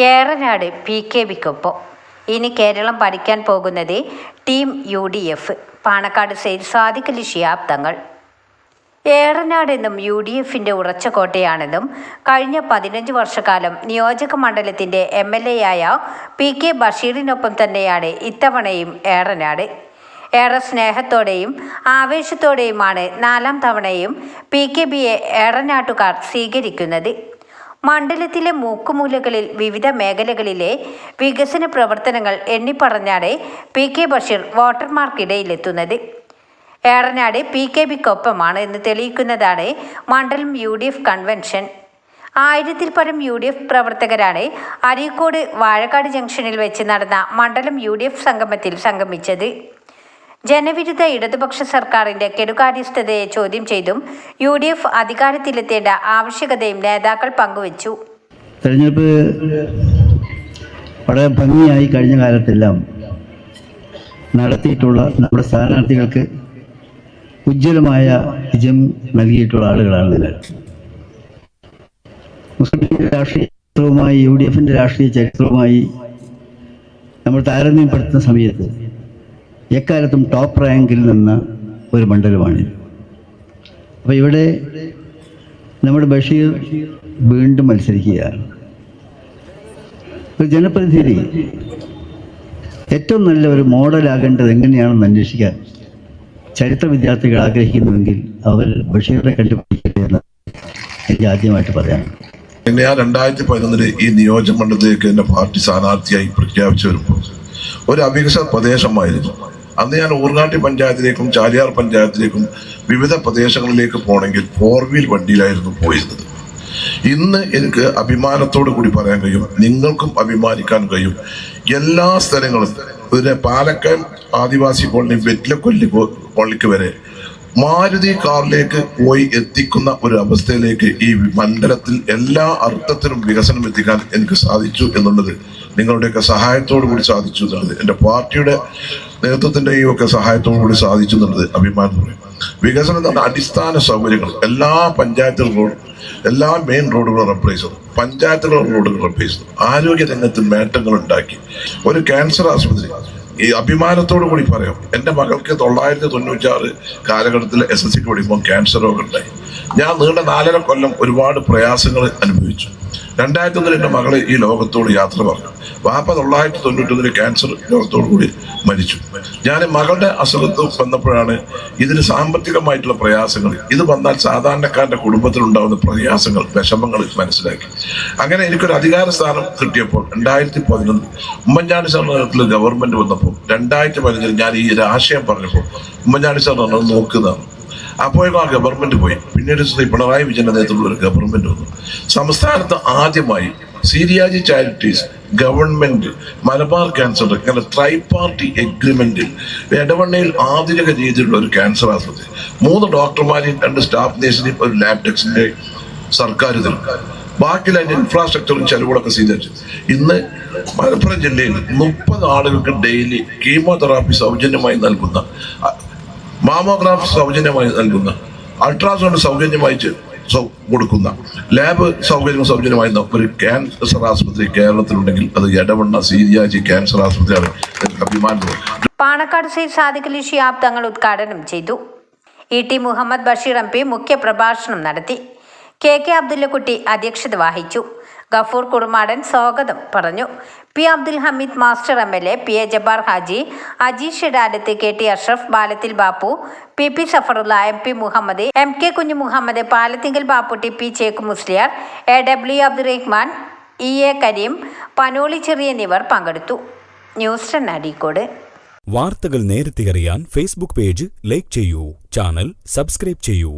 ഏറനാട് PKBക്കൊപ്പം ഇനി കേരളം പഠിക്കാൻ പോകുന്നത് ടീം UDF. പാണക്കാട് സെയ്ദ് സാദിഖ് അലി ശിഹാബ് തങ്ങൾ. ഏറനാട് എന്നും UDFിൻ്റെ ഉറച്ച കോട്ടയാണെന്നും കഴിഞ്ഞ 15 വർഷക്കാലം നിയോജക മണ്ഡലത്തിൻ്റെ MLA ആയ PK ബഷീറിനൊപ്പം തന്നെയാണ് ഇത്തവണയും ഏറനാട്. ഏറെ സ്നേഹത്തോടെയും ആവേശത്തോടെയുമാണ് 4ാം തവണയും PKBയെ ഏറനാട്ടുകാർ സ്വീകരിക്കുന്നത്. മണ്ഡലത്തിലെ മൂക്കുമൂലകളിൽ വിവിധ മേഖലകളിലെ വികസന പ്രവർത്തനങ്ങൾ എണ്ണിപ്പറഞ്ഞാണ് PK ബഷീർ വോട്ടർമാർക്കിടയിലെത്തുന്നത്. ഏറനാട് PKBക്കൊപ്പമാണ് എന്ന് തെളിയിക്കുന്നതാണ് മണ്ഡലം UDF കൺവെൻഷൻ. 1000-ൽ പരം UDF പ്രവർത്തകരാണ് അരീക്കോട് വാഴക്കാട് ജംഗ്ഷനിൽ വെച്ച് നടന്ന മണ്ഡലം UDF സംഗമത്തിൽ സംഗമിച്ചത്. ജനവിരുദ്ധ ഇടതുപക്ഷ സർക്കാരിൻ്റെ കെടുകാര്യസ്ഥതയെ ചോദ്യം ചെയ്തും UDF അധികാരത്തിലെത്തേണ്ട ആവശ്യകതയും നേതാക്കൾ പങ്കുവച്ചു. തെരഞ്ഞെടുപ്പ് വളരെ ഭംഗിയായി കഴിഞ്ഞ കാലത്തെല്ലാം നടത്തിയിട്ടുള്ള നമ്മുടെ സ്ഥാനാർത്ഥികൾക്ക് ഉജ്ജ്വലമായ വിജയം നൽകിയിട്ടുള്ള ആളുകളാണ് നിങ്ങൾ. മുസ്ലിം ലീഗിൻ്റെ രാഷ്ട്രീയ ചരിത്രവുമായി UDFിൻ്റെ രാഷ്ട്രീയ ചരിത്രവുമായി നമ്മൾ താരതമ്യപ്പെടുത്തുന്ന സമയത്ത് എക്കാലത്തും ടോപ്പ് റാങ്കിൽ നിന്ന ഒരു മണ്ഡലമാണിത്. അപ്പോൾ ഇവിടെ നമ്മുടെ ബഷീർ വീണ്ടും മത്സരിക്കുകയാണ്. ഒരു ജനപ്രതിനിധി ഏറ്റവും നല്ല ഒരു മോഡലാകേണ്ടത് എങ്ങനെയാണെന്ന് അന്വേഷിക്കാൻ ചരിത്ര വിദ്യാർത്ഥികൾ ആഗ്രഹിക്കുന്നുവെങ്കിൽ അവർ ബഷീറിനെ കണ്ടുപിടിക്കട്ടെ എന്ന് എനിക്ക് ആദ്യമായിട്ട് പറയാം. എന്നെ 2011 ഈ നിയോജക മണ്ഡലത്തിലേക്ക് എൻ്റെ പാർട്ടി സ്ഥാനാർത്ഥിയായി പ്രഖ്യാപിച്ചു വരുമ്പോൾ ഒരു അവികസിത പ്രദേശമായിരുന്നു. അന്ന് ഞാൻ ഊർങ്ങാട്ടി പഞ്ചായത്തിലേക്കും ചാലിയാർ പഞ്ചായത്തിലേക്കും വിവിധ പ്രദേശങ്ങളിലേക്ക് പോകണമെങ്കിൽ 4 വീൽ വണ്ടിയിലായിരുന്നു പോയിരുന്നത്. ഇന്ന് എനിക്ക് അഭിമാനത്തോടു കൂടി പറയാൻ കഴിയും, നിങ്ങൾക്കും അഭിമാനിക്കാൻ കഴിയും, എല്ലാ സ്ഥലങ്ങളും ഇതിനെ പാലക്കയം ആദിവാസി കോളനി വെറ്റിലക്കൊല്ലി പള്ളിക്ക് വരെ മാരുതി കാറിലേക്ക് പോയി എത്തിക്കുന്ന ഒരു അവസ്ഥയിലേക്ക് ഈ മണ്ഡലത്തിൽ എല്ലാ അർത്ഥത്തിലും വികസനം എത്തിക്കാൻ എനിക്ക് സാധിച്ചു എന്നുള്ളത് നിങ്ങളുടെയൊക്കെ സഹായത്തോടു കൂടി സാധിച്ചു എന്നുള്ളത്, എൻ്റെ പാർട്ടിയുടെ നേതൃത്വത്തിൻ്റെയും ഒക്കെ സഹായത്തോടു കൂടി സാധിച്ചു എന്നുള്ളത് അഭിമാനം പറയും. വികസനം എന്ന് പറഞ്ഞാൽ അടിസ്ഥാന സൗകര്യങ്ങൾ എല്ലാ പഞ്ചായത്തുകളും എല്ലാ മെയിൻ റോഡുകളും റബ്ബറൈസ് ചെയ്തു, പഞ്ചായത്തുകളുടെ റോഡുകൾ റബ്ബറൈസ് ചെയ്തു, ആരോഗ്യ രംഗത്ത് നേട്ടങ്ങൾ ഉണ്ടാക്കി. ഒരു ക്യാൻസർ ആശുപത്രി ഈ അഭിമാനത്തോടു കൂടി പറയാം, എൻ്റെ മകൾക്ക് 996 കാലഘട്ടത്തിൽ SSCക്ക് പഠിക്കുമ്പോൾ ക്യാൻസർ രോഗം ഉണ്ടായി. ഞാൻ നീണ്ട 4.5 കൊല്ലം ഒരുപാട് പ്രയാസങ്ങൾ അനുഭവിച്ചു. 2001 എൻ്റെ മകള് ഈ ലോകത്തോട് യാത്ര പറഞ്ഞു. വാപ്പ 991 ക്യാൻസർ രോഗത്തോടു കൂടി മരിച്ചു. ഞാൻ മകളുടെ അസുഖത്ത് വന്നപ്പോഴാണ് ഇതിന് സാമ്പത്തികമായിട്ടുള്ള പ്രയാസങ്ങൾ, ഇത് വന്നാൽ സാധാരണക്കാരൻ്റെ കുടുംബത്തിലുണ്ടാകുന്ന പ്രയാസങ്ങൾ, വിഷമങ്ങൾ മനസ്സിലാക്കി. അങ്ങനെ എനിക്കൊരു അധികാര സ്ഥാനം കിട്ടിയപ്പോൾ 2011 ഉമ്മൻചാണ്ടി സാറിന്റെ നേതൃത്വത്തിൽ ഗവൺമെന്റ് വന്നപ്പോൾ 2015 ഞാൻ ഈ ഒരു ആശയം പറഞ്ഞപ്പോൾ ഉമ്മൻചാണ്ടി സാർ പറഞ്ഞത് നോക്കുന്നതാണ്. അപ്പോഴേക്കും ആ ഗവൺമെന്റ് പോയി. പിന്നീട് ശ്രീ പിണറായി വിജയന്റെ നേതൃത്വത്തിൽ ഒരു ഗവൺമെന്റ് വന്നു. സംസ്ഥാനത്ത് ആദ്യമായി സീരിയാജി ചാരിറ്റീസ്, ഗവൺമെന്റ്, മലബാർ ക്യാൻസർ ഇങ്ങനെ ട്രൈപാർട്ടി എഗ്രിമെന്റിൽ എടവണ്ണയിൽ ആധുനിക രീതിയിലുള്ള ഒരു ക്യാൻസർ ആശുപത്രി, 3 ഡോക്ടർമാരെയും 2 സ്റ്റാഫ് നേഴ്സിനെയും ഒരു ലാബ് ടെക്സിന്റെ സർക്കാർ തരും. ബാക്കിയുള്ള അതിന്റെ ഇൻഫ്രാസ്ട്രക്ചറും ചെലവുകളൊക്കെ സ്വീകരിച്ചു. ഇന്ന് മലപ്പുറം ജില്ലയിൽ 30 ആളുകൾക്ക് ഡെയിലി കീമോതെറാപ്പി സൗജന്യമായി നൽകുന്ന, മാമോഗ്രാഫ് സൗജന്യമായി നൽകുന്ന, അൾട്രാസൗണ്ട് സൗജന്യമായി കൊടുക്കുന്ന, ലാബ് സൗകര്യം സൗജന്യമായി ഒരു ക്യാൻസർ ആശുപത്രി കേരളത്തിലുണ്ടെങ്കിൽ അത് എടവണ്ണ സീരിയാജി ക്യാൻസർ ആശുപത്രിയാണ്. അഭിമാനം. പാണക്കാട് സെയ്ദ് സാദിഖ് അലി ശിഹാബ് തങ്ങൾ ഉദ്ഘാടനം ചെയ്തു. ET മുഹമ്മദ് ബഷീർ MP മുഖ്യ പ്രഭാഷണം നടത്തി. KK അബ്ദുല്ലക്കുട്ടി അധ്യക്ഷത വഹിച്ചു. ഗഫൂർ കുറുമാടൻ സ്വാഗതം പറഞ്ഞു. P Abdul Hameed master MLA, PA Jabbar Haji, Ajeesh Idalath, KT Ashraf, Balathil Bappu, PP Safarulla, MP Muhammad, MK Kunhu Muhammad, Palathingal Bapputty, P Chekku Musliyar, AW Abdurahman, EA Kareem, Panoli ചെറിയ എന്നിവർ പങ്കെടുത്തു. ന്യൂസ് 10 അരീക്കോട്. വാർത്തകൾ നേരത്തെ അറിയാൻ Facebook പേജ് ലൈക്ക് ചെയ്യൂ, ചാനൽ സബ്സ്ക്രൈബ് ചെയ്യൂ.